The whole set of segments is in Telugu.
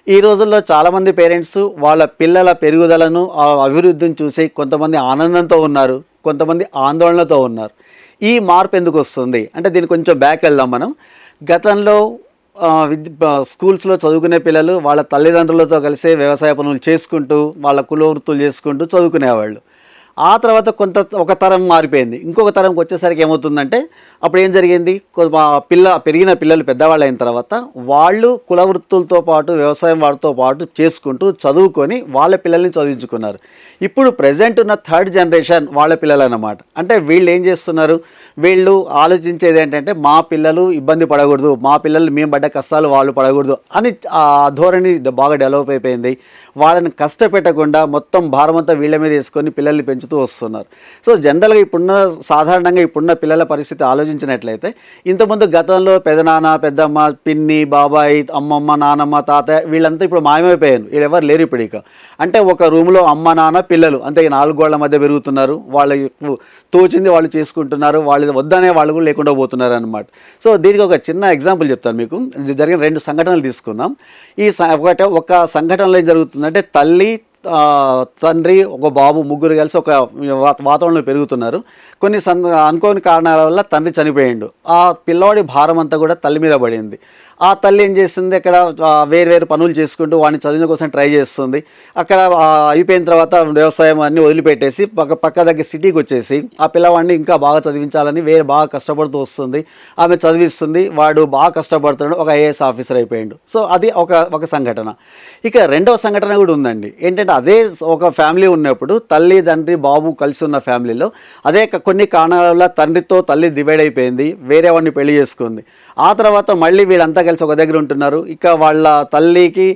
ఈ రోజుల్లో చాలామంది పేరెంట్స్ వాళ్ళ పిల్లల పెరుగుదలను, అభివృద్ధిని చూసి కొంతమంది ఆనందంతో ఉన్నారు. కొంతమంది ఆందోళనతో ఉన్నారు. ఈ మార్పు ఎందుకొస్తుంది? అంటే దీనికి కొంచెం బ్యాక్ వెళ్దాం మనం. గతంలో స్కూల్స్‌లో చదువుకునే పిల్లలు వాళ్ళ తల్లిదండ్రులతో కలిసి వ్యవసాయ పనులు చేసుకుంటూ, వాళ్ళ కుల వృత్తులు చేసుకుంటూ చదువుకునేవాళ్ళు. ఆ తర్వాత ఒక తరం మారిపోయింది. ఇంకొక తరంకి వచ్చేసరికి ఏమవుతుందంటే, అప్పుడు ఏం జరిగింది? పెరిగిన పిల్లలు పెద్దవాళ్ళయిన తర్వాత వాళ్ళు కుల వృత్తులతో పాటు, వ్యవసాయం వాటితో పాటు చేసుకుంటూ, చదువుకొని వాళ్ళ పిల్లల్ని చదివించుకున్నారు. ఇప్పుడు ప్రెజెంట్ ఉన్న థర్డ్ జనరేషన్ వాళ్ళ పిల్లలన్నమాట. అంటే వీళ్ళు ఏం చేస్తున్నారు? వీళ్ళు ఆలోచించేది ఏంటంటే, మా పిల్లలు ఇబ్బంది పడకూడదు, మా పిల్లలు మేము పడ్డ కష్టాలు వాళ్ళు పడకూడదు అని ఆ ధోరణి బాగా డెవలప్ అయిపోయింది. వాళ్ళని కష్టపెట్టకుండా మొత్తం భారమంతా వీళ్ళ మీద వేసుకొని పిల్లల్ని పెంచుతూ వస్తున్నారు. సో జనరల్గా సాధారణంగా ఇప్పుడున్న పిల్లల పరిస్థితి ఆలోచించినట్లయితే, ఇంతకుముందు గతంలో పెదనాన్న, పెద్దమ్మ, పిన్ని, బాబాయ్, అమ్మమ్మ, నానమ్మ, తాతయ్య వీళ్ళంతా ఇప్పుడు మాయమైపోయారు. వీళ్ళెవరు లేరు ఇప్పుడు ఇక. అంటే ఒక రూమ్లో అమ్మ, నాన్న, పిల్లలు అంతే, 4 గోళ్ల మధ్య పెరుగుతున్నారు. వాళ్ళకు తోచింది వాళ్ళు చేసుకుంటున్నారు. వాళ్ళు వద్దనే వాళ్ళు కూడా లేకుండా పోతున్నారు అనమాట. సో దీనికి ఒక చిన్న ఎగ్జాంపుల్ చెప్తాను మీకు. జరిగిన 2 సంఘటనలు తీసుకుందాం. ఒక సంఘటనలో ఏం జరుగుతుందంటే, తల్లి, తండ్రి, ఒక బాబు, ముగ్గురు కలిసి ఒక వాతావరణంలో పెరుగుతున్నారు. అనుకోని కారణాల వల్ల తండ్రి చనిపోయిండు. ఆ పిల్లవాడి భారం అంతా కూడా తల్లి మీద పడింది. ఆ తల్లి ఏం చేస్తుంది, అక్కడ వేరు పనులు చేసుకుంటూ వాడిని చదువుల కోసం ట్రై చేస్తుంది. అక్కడ అయిపోయిన తర్వాత వ్యవసాయం అన్నీ వదిలిపెట్టేసి పక్క దగ్గర సిటీకి వచ్చేసి ఆ పిల్లవాడిని ఇంకా బాగా చదివించాలని బాగా కష్టపడుతూ వస్తుంది. ఆమె చదివిస్తుంది. వాడు బాగా కష్టపడుతున్నాడు, ఒక ఐఏఎస్ ఆఫీసర్ అయిపోయాడు. సో అది ఒక సంఘటన. ఇక రెండవ సంఘటన కూడా ఉందండి. ఏంటంటే, అదే ఒక ఫ్యామిలీ ఉన్నప్పుడు, తల్లి, తండ్రి, బాబు కలిసి ఉన్న ఫ్యామిలీలో అదే కొన్ని కారణాల వల్ల తండ్రితో తల్లి డివైడ్ అయిపోయింది, వేరే వాడిని పెళ్లి చేసుకుంది. ఆ తర్వాత మళ్ళీ వీళ్ళంతా కలిసి ఒక దగ్గర ఉంటున్నారు. ఇక వాళ్ళ తల్లికి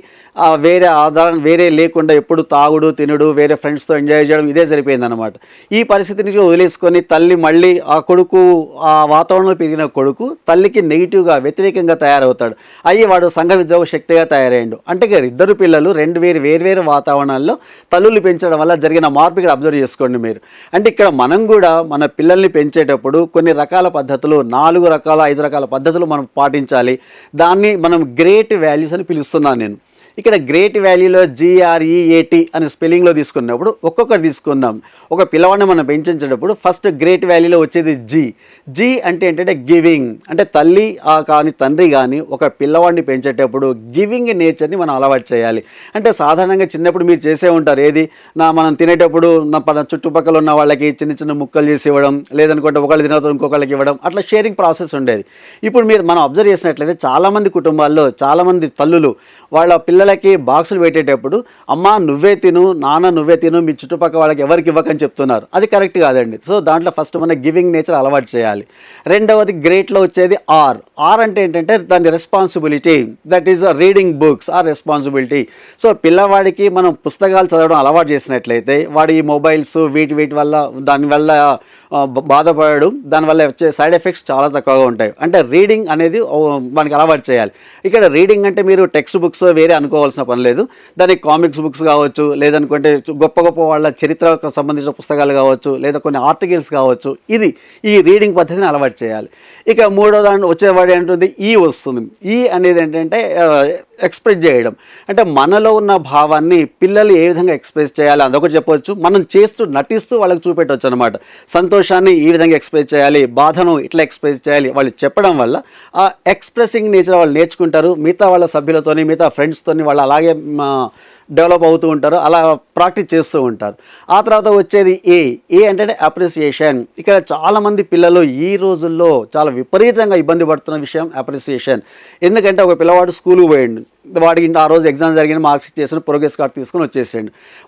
వేరే లేకుండా ఎప్పుడు తాగుడు, తినుడు, వేరే ఫ్రెండ్స్తో ఎంజాయ్ చేయడం ఇదే సరిపోయిందనమాట. ఈ పరిస్థితిని వదిలేసుకొని తల్లి మళ్ళీ ఆ వాతావరణంలో పెరిగిన కొడుకు తల్లికి నెగిటివ్గా, వ్యతిరేకంగా తయారవుతాడు. వాడు సంఘ విద్రోహ శక్తిగా తయారయ్యాడు. అంటే ఇద్దరు పిల్లలు వేరు వాతావరణాల్లో తల్లులు పెంచడం వల్ల జరిగిన మార్పు ఇక్కడ అబ్జర్వ్ చేసుకోండి మీరు. అంటే ఇక్కడ మనం కూడా మన పిల్లల్ని పెంచేటప్పుడు కొన్ని రకాల పద్ధతులు, 4 రకాల 5 రకాల పద్ధతులు మనం పాటించాలి. దాన్ని మనం గ్రేట్ వాల్యూస్ అని పిలుస్తున్నాను నేను. ఇక్కడ గ్రేట్ వాల్యూలో GREAT అని స్పెల్లింగ్లో తీసుకున్నప్పుడు ఒక్కొక్కటి తీసుకుందాం. ఒక పిల్లవాడిని మనం పెంచేటప్పుడు ఫస్ట్ గ్రేట్ వాల్యూలో వచ్చేది జీ అంటే ఏంటంటే గివింగ్. అంటే తల్లి కానీ తండ్రి కానీ ఒక పిల్లవాడిని పెంచేటప్పుడు గివింగ్ నేచర్ని మనం అలవాటు చేయాలి. అంటే సాధారణంగా చిన్నప్పుడు మీరు చేసే ఉంటారు. మనం తినేటప్పుడు చుట్టుపక్కల ఉన్న వాళ్ళకి చిన్న చిన్న ముక్కలు చేసి ఇవ్వడం, లేదనుకుంటే ఒకళ్ళు తినతో ఇంకొకళ్ళకి ఇవ్వడం, అట్లా షేరింగ్ ప్రాసెస్ ఉండేది. ఇప్పుడు మనం అబ్జర్వ్ చేసినట్లయితే చాలామంది కుటుంబాల్లో చాలామంది తల్లులు వాళ్ళ పిల్లలకి బాక్సులు పెట్టేటప్పుడు, అమ్మ నువ్వే తిను, నాన్న నువ్వే తిను, మీ చుట్టుపక్కల వాళ్ళకి ఎవరికి ఇవ్వకని చెప్తున్నారు. అది కరెక్ట్ కాదండి. సో దాంట్లో ఫస్ట్ మన గివింగ్ నేచర్ అలవాటు చేయాలి. రెండవది గ్రేట్లో వచ్చేది ఆర్ అంటే ఏంటంటే దాని responsibility. That is reading books our responsibility. So పిల్లవాడికి మనం పుస్తకాలు చదవడం అలవాటు చేసినట్లయితే వాడు ఈ మొబైల్స్ వీటి వల్ల దానివల్ల బాధపడడు. దానివల్ల వచ్చే సైడ్ ఎఫెక్ట్స్ చాలా తక్కువగా ఉంటాయి. అంటే రీడింగ్ అనేది మనకి అలవాటు చేయాలి. ఇక్కడ రీడింగ్ అంటే మీరు టెక్స్ట్ బుక్స్ వేరే అనుకోవాల్సిన పని లేదు. దానికి కామిక్స్ బుక్స్ కావచ్చు, లేదనుకుంటే గొప్ప వాళ్ళ చరిత్రకు సంబంధించిన పుస్తకాలు కావచ్చు, లేదా కొన్ని ఆర్టికల్స్ కావచ్చు. ఈ రీడింగ్ పద్ధతిని అలవాటు చేయాలి. ఇక మూడో దాంట్లో వచ్చేవాడు ఏంటుంది, వస్తుంది. అనేది ఏంటంటే ఎక్స్ప్రెస్ చేయడం. అంటే మనలో ఉన్న భావాన్ని పిల్లలు ఏ విధంగా ఎక్స్ప్రెస్ చేయాలి అదొకటి చెప్పవచ్చు. మనం నటిస్తూ వాళ్ళకి చూపెట్టవచ్చు అనమాట. సంతోషాన్ని ఈ విధంగా ఎక్స్ప్రెస్ చేయాలి, బాధను ఇట్లా ఎక్స్ప్రెస్ చేయాలి. వాళ్ళు చెప్పడం వల్ల ఆ ఎక్స్ప్రెసింగ్ నేచర్ వాళ్ళు నేర్చుకుంటారు. మిగతా వాళ్ళ సభ్యులతోని, మిగతా ఫ్రెండ్స్తోని వాళ్ళు అలాగే డెవలప్ అవుతూ ఉంటారు. అలా ప్రాక్టీస్ చేస్తూ ఉంటారు. ఆ తర్వాత వచ్చేది ఏ అంటే అప్రిసియేషన్. ఇక్కడ చాలామంది పిల్లలు ఈ రోజుల్లో చాలా విపరీతంగా ఇబ్బంది పడుతున్న విషయం అప్రిసియేషన్. ఎందుకంటే ఒక పిల్లవాడు స్కూల్కి పోయిండు, వాడికి ఆ రోజు ఎగ్జామ్ జరిగిన, మార్క్స్ ఇచ్చేసిన, ప్రోగ్రెస్ కార్డు తీసుకొని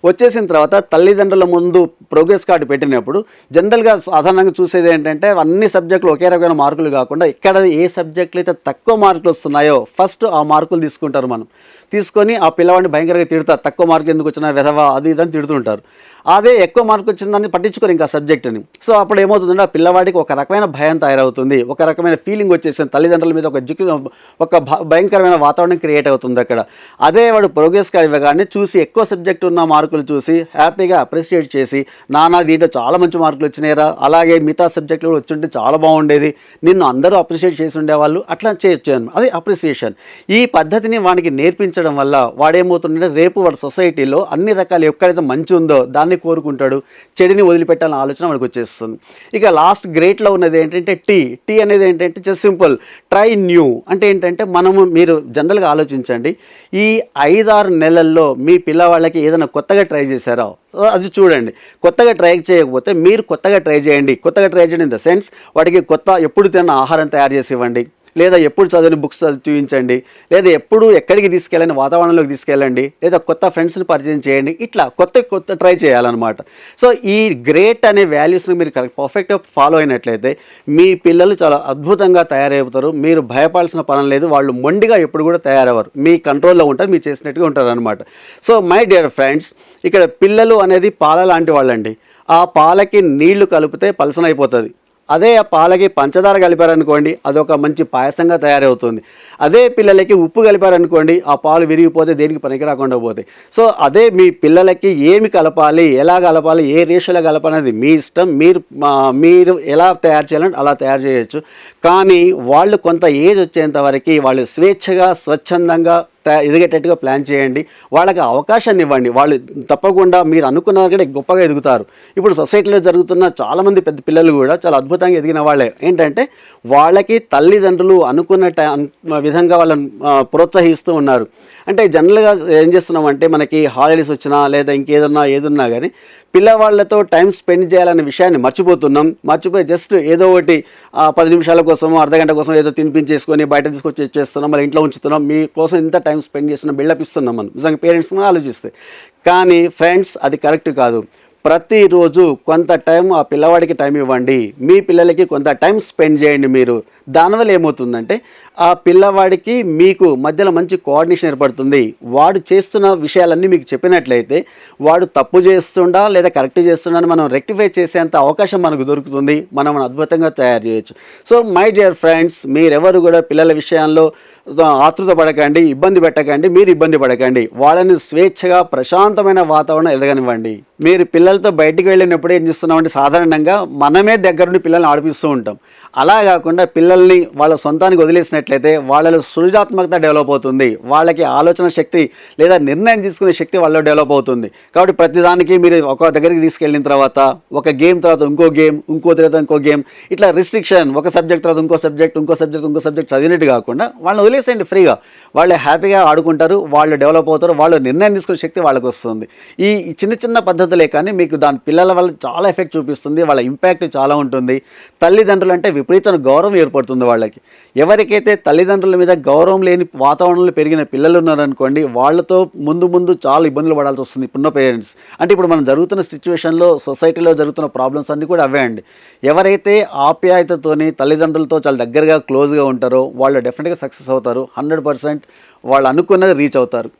వచ్చేసిన తర్వాత తల్లిదండ్రుల ముందు ప్రోగ్రెస్ కార్డు పెట్టినప్పుడు జనరల్గా సాధారణంగా చూసేది ఏంటంటే, అన్ని సబ్జెక్టులు ఒకే రకమైన మార్కులు కాకుండా ఇక్కడ ఏ సబ్జెక్టులు అయితే తక్కువ మార్కులు వస్తున్నాయో ఫస్ట్ ఆ మార్కులు తీసుకుంటారు. తీసుకొని ఆ పిల్లవాడిని భయంకరంగా తిడతారు. తక్కువ మార్కులు ఎందుకు వచ్చినా వెధవా అది ఇదని తిడుతుంటారు. అదే ఎక్కువ మార్కు వచ్చిందని పట్టించుకోరు ఇంకా సబ్జెక్ట్ని. సో అప్పుడు ఏమవుతుందంటే ఆ పిల్లవాడికి ఒక రకమైన భయం తయారవుతుంది, ఒక రకమైన ఫీలింగ్ వచ్చేసింది. తల్లిదండ్రుల మీద ఒక భయంకరమైన వాతావరణం క్రియేట్ క్రియేట్ అవుతుంది అక్కడ. అదే వాడు ప్రోగ్రెస్ కార్డ్ ఇవ్వగానే చూసి ఎక్కువ సబ్జెక్ట్ ఉన్న మార్కులు చూసి హ్యాపీగా అప్రిషియేట్ చేసి, నాన్న దీంట్లో చాలా మంచి మార్కులు వచ్చినాయిరా, అలాగే మిగతా సబ్జెక్టులు కూడా వచ్చుంటే చాలా బాగుండేది, నిన్ను అందరూ అప్రిషియేట్ చేసి ఉండేవాళ్ళు, అట్లా చేయొచ్చు. అది అప్రిసియేషన్. ఈ పద్ధతిని వానికి నేర్పించడం వల్ల వాడేమవుతుందంటే రేపు వాడు సొసైటీలో అన్ని రకాలు ఎక్కడైతే మంచి ఉందో దాన్ని కోరుకుంటాడు, చెడుని వదిలిపెట్టాలన్న ఆలోచన వాడికి వచ్చేస్తుంది. ఇక లాస్ట్ గ్రేట్లో ఉన్నది ఏంటంటే టీ అనేది ఏంటంటే జస్ట్ సింపుల్ ట్రై న్యూ. అంటే ఏంటంటే మీరు జనరల్గా ఆలోచించండి, ఈ 5-6 నెలల్లో మీ పిల్లవాళ్ళకి ఏదైనా కొత్తగా ట్రై చేశారా అది చూడండి. కొత్తగా ట్రై చేయకపోతే మీరు కొత్తగా ట్రై చేయండి. కొత్తగా ట్రై చేయండి ఇన్ ద సెన్స్ వాడికి ఎప్పుడు తిన్న ఆహారం తయారు చేసి ఇవ్వండి, లేదా ఎప్పుడు చదివిన బుక్స్ చూపించండి, లేదా ఎప్పుడు ఎక్కడికి తీసుకెళ్ళండి, వాతావరణంలోకి తీసుకెళ్ళండి, లేదా కొత్త ఫ్రెండ్స్ని పరిచయం చేయండి. ఇట్లా కొత్త ట్రై చేయాలన్నమాట. సో ఈ గ్రేట్ అనే వాల్యూస్ని మీరు పర్ఫెక్ట్గా ఫాలో అయినట్లయితే మీ పిల్లలు చాలా అద్భుతంగా తయారవుతారు. మీరు భయపడాల్సిన పని లేదు. వాళ్ళు మొండిగా ఎప్పుడు కూడా తయారవ్వరు, మీ కంట్రోల్లో ఉంటారు, మీరు చేసినట్టుగా ఉంటారు అనమాట. సో మై డియర్ ఫ్రెండ్స్, ఇక్కడ పిల్లలు అనేది పాల లాంటి వాళ్ళండి. ఆ పాలకి నీళ్లు కలిపితే పలసనైపోతుంది. అదే ఆ పాలకి పంచదార కలిపారనుకోండి, అదొక మంచి పాయసంగా తయారవుతుంది. అదే పిల్లలకి ఉప్పు కలిపారనుకోండి, ఆ పాలు విరిగిపోతే దేనికి పనికి రాకుండా పోతాయి. సో అదే మీ పిల్లలకి ఏమి కలపాలి, ఎలా కలపాలి, ఏ రేషియోలో కలపాలనేది మీ ఇష్టం. మీరు ఎలా తయారు చేయాలంటే అలా తయారు చేయొచ్చు. కానీ వాళ్ళు కొంత ఏజ్ వచ్చేంత వరకు వాళ్ళు స్వేచ్ఛగా స్వచ్ఛందంగా ఎదిగేటట్టుగా ప్లాన్ చేయండి. వాళ్ళకి అవకాశాన్ని ఇవ్వండి. వాళ్ళు తప్పకుండా మీరు అనుకున్న కంటే గొప్పగా ఎదుగుతారు. ఇప్పుడు సొసైటీలో జరుగుతున్న చాలామంది పెద్ద పిల్లలు కూడా చాలా అద్భుతంగా ఎదిగిన వాళ్ళే. ఏంటంటే వాళ్ళకి తల్లిదండ్రులు అనుకున్న విధంగా వాళ్ళని ప్రోత్సహిస్తూ ఉన్నారు. అంటే జనరల్గా ఏం చేస్తున్నామంటే మనకి హాలిడేస్ వచ్చినా లేదా ఏదున్నా కానీ పిల్లవాళ్లతో టైం స్పెండ్ చేయాలనే విషయాన్ని మర్చిపోయి జస్ట్ ఏదో ఒకటి 10 నిమిషాల కోసమో అర్ధగంట కోసం ఏదో తినిపించేసుకొని బయట తీసుకొచ్చి చేస్తున్నాం, మళ్ళీ ఇంట్లో ఉంచుతున్నాం, మీకోసం ఇంత టైం స్పెండ్ చేస్తున్నాం, బిల్డప్ ఇస్తున్నాం మనం నిజంగా పేరెంట్స్ మనం ఆలోచిస్తే. కానీ ఫ్రెండ్స్ అది కరెక్ట్ కాదు. ప్రతిరోజు కొంత టైం ఆ పిల్లవాడికి టైం ఇవ్వండి. మీ పిల్లలకి కొంత టైం స్పెండ్ చేయండి మీరు. దానివల్ల ఏమవుతుందంటే ఆ పిల్లవాడికి మీకు మధ్యలో మంచి కోఆర్డినేషన్ ఏర్పడుతుంది. వాడు చేస్తున్న విషయాలన్నీ మీకు చెప్పినట్లయితే వాడు తప్పు చేస్తుండా లేదా కరెక్ట్ చేస్తుండా అని మనం రెక్టిఫై చేసేంత అవకాశం మనకు దొరుకుతుంది. మనం అద్భుతంగా తయారు చేయొచ్చు. సో మై డియర్ ఫ్రెండ్స్, మీరెవరు కూడా పిల్లల విషయాల్లో ఆతృత పడకండి, ఇబ్బంది పెట్టకండి, మీరు ఇబ్బంది పడకండి. వాళ్ళని స్వేచ్ఛగా ప్రశాంతమైన వాతావరణం ఎదగనివ్వండి. మీరు పిల్లలతో బయటికి వెళ్ళినప్పుడు ఏం చేస్తున్నామంటే సాధారణంగా మనమే దగ్గరుండి పిల్లల్ని ఆడిపిస్తూ ఉంటాం. అలా కాకుండా పిల్లల్ని వాళ్ళ సొంతానికి వదిలేసినట్లయితే వాళ్ళలో సృజనాత్మకత డెవలప్ అవుతుంది. వాళ్ళకి ఆలోచన శక్తి లేదా నిర్ణయం తీసుకునే శక్తి వాళ్ళలో డెవలప్ అవుతుంది. కాబట్టి ప్రతిదానికి మీరు ఒక దగ్గరికి తీసుకెళ్ళిన తర్వాత ఒక గేమ్ తర్వాత ఇంకో గేమ్, తర్వాత ఇంకో గేమ్, ఇట్లా రిస్ట్రిక్షన్, ఒక సబ్జెక్ట్ తర్వాత ఇంకో సబ్జెక్ట్ చదివినట్టు కాకుండా వాళ్ళని వదిలేసేయండి ఫ్రీగా. వాళ్ళు హ్యాపీగా ఆడుకుంటారు, వాళ్ళు డెవలప్ అవుతారు, వాళ్ళు నిర్ణయం తీసుకునే శక్తి వాళ్ళకి వస్తుంది. ఈ చిన్న పద్ధతులే కానీ మీకు దాని పిల్లల వల్ల చాలా ఎఫెక్ట్ చూపిస్తుంది. వాళ్ళ ఇంపాక్ట్ చాలా ఉంటుంది. తల్లిదండ్రులు అంటే విపరీతమైన గౌరవం ఏర్పడుతుంది వాళ్ళకి. ఎవరికైతే తల్లిదండ్రుల మీద గౌరవం లేని వాతావరణంలో పెరిగిన పిల్లలు ఉన్నారనుకోండి, వాళ్ళతో ముందు చాలా ఇబ్బందులు పడాల్సి వస్తుంది ఇప్పుడున్న పేరెంట్స్. అంటే ఇప్పుడు మనం జరుగుతున్న సిచ్యువేషన్లో సొసైటీలో జరుగుతున్న ప్రాబ్లమ్స్ అన్నీ కూడా అవే అండి. ఎవరైతే ఆప్యాయతతోని తల్లిదండ్రులతో చాలా దగ్గరగా క్లోజ్గా ఉంటారో వాళ్ళు డెఫినెట్గా సక్సెస్ అవుతారు. 100% వాళ్ళు అనుకున్నది రీచ్ అవుతారు.